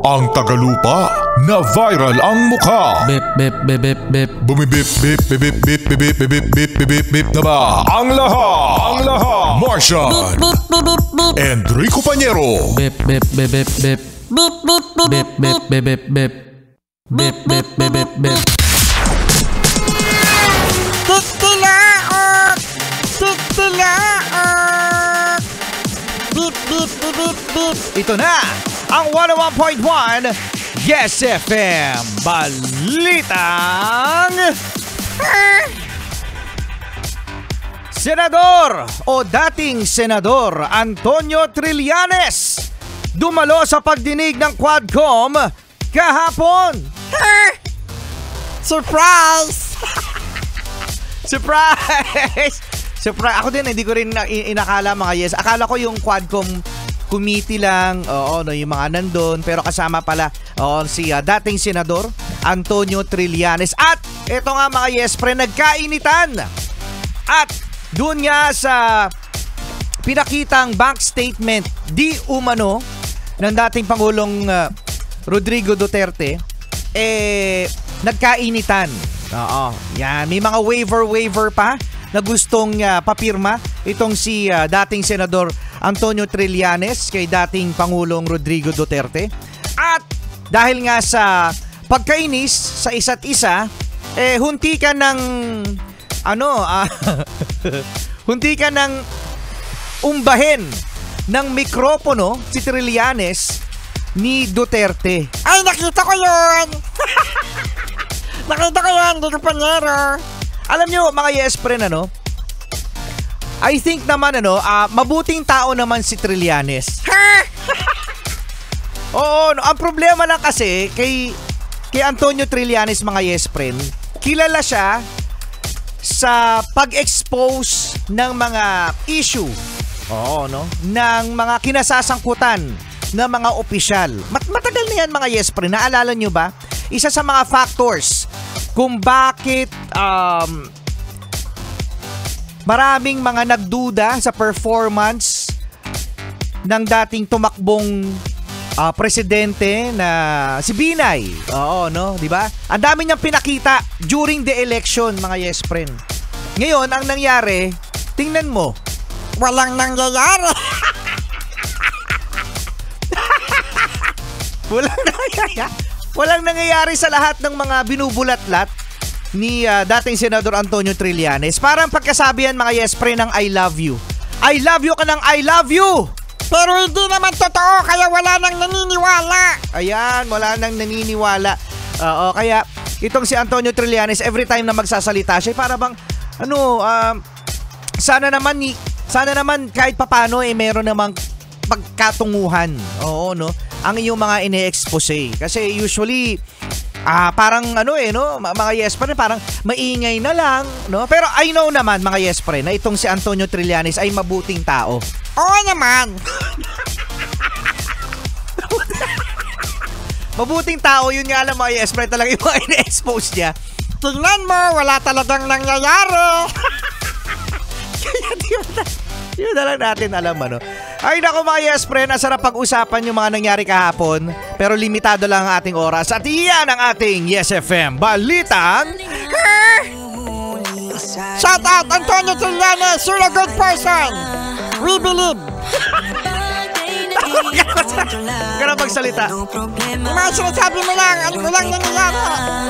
Ang tagalupa na viral ang mukha. Bip bip bip bip bip. Bumibip bip bip bip bip bip bip bip bip bip bip na ba? Ang lahat. Martian. Enrico Pañero. Bip bip bip bip bip. Bip bip bip bip bip bip. Bip bip bip bip bip. Titilaok! Titilaok! Bip bip bip bip bip. Ito na ang 101.1 Yes FM Balitang Senador o dating Senador Antonio Trillanes dumalo sa pagdinig ng Quadcom kahapon. Surprise! Surprise! Surprise! Ako din, hindi ko rin inakala mga yes. Akala ko yung Quadcom committee lang, yung mga nandun. Pero kasama pala si dating Senador Antonio Trillanes. At ito nga mga yes, nagkainitan. At doon nga sa pinakitang bank statement di umano ng dating Pangulong Rodrigo Duterte, nagkainitan. Yan. May mga waiver pa na gustong papirma itong si dating Senador Antonio Trillanes kay dating Pangulong Rodrigo Duterte. At dahil nga sa pagkainis sa isa't isa, hunti ka ng hunti ka ng umbahin ng mikropono si Trillanes ni Duterte. Ay, nakita ko yun! Nakita ko yun, Enrico Pañero. Alam nyo mga yes friend, I think naman mabuting tao naman si Trillanes. Oo, ang problema lang kasi kay Antonio Trillanes mga yes friend, kilala siya sa pag-expose ng mga issue. Ng mga kinasasangkutan ng mga opisyal. Matagal na yan mga yes friend. Naalala nyo ba? Isa sa mga factors kung bakit maraming mga nagduda sa performance ng dating tumakbong presidente na si Binay. Di ba? Ang dami niyang pinakita during the election, mga yes friend. Ngayon, ang nangyari, tingnan mo. Walang nangyayari. Walang nangyayari sa lahat ng mga binubulatlat ni dating Senador Antonio Trillanes. Parang pagkasabihan mga yes friend ng I love you. I love you ka ng I love you. Pero hindi naman totoo, kaya wala nang naniniwala. Ayan, wala nang naniniwala. Kaya itong si Antonio Trillanes, every time na magsasalita siya, para bang sana naman kahit papano meron namang pagkatunguhan. Ang iyong mga ine-expose. Kasi usually parang mga yes friend, parang maingay na lang, Pero I know naman mga yes friend na itong si Antonio Trillanes ay mabuting tao. Oo naman. Mabuting tao, yun nga lang mga yes friend, talaga yung mga ine-expose niya. Tingnan mo, wala talagang nangyayari. Kaya yun na lang natin alam Ay naku mga yes friend, sarap pag-usapan yung mga nangyari kahapon. Pero limitado lang ang ating oras. At iyan ang ating Yes FM Balitang Shout out Antonio Trillanes, you're a good person. We believe. Huwag ka na magsalita. Yung mga sinasabi mo lang, ano lang nangyayari.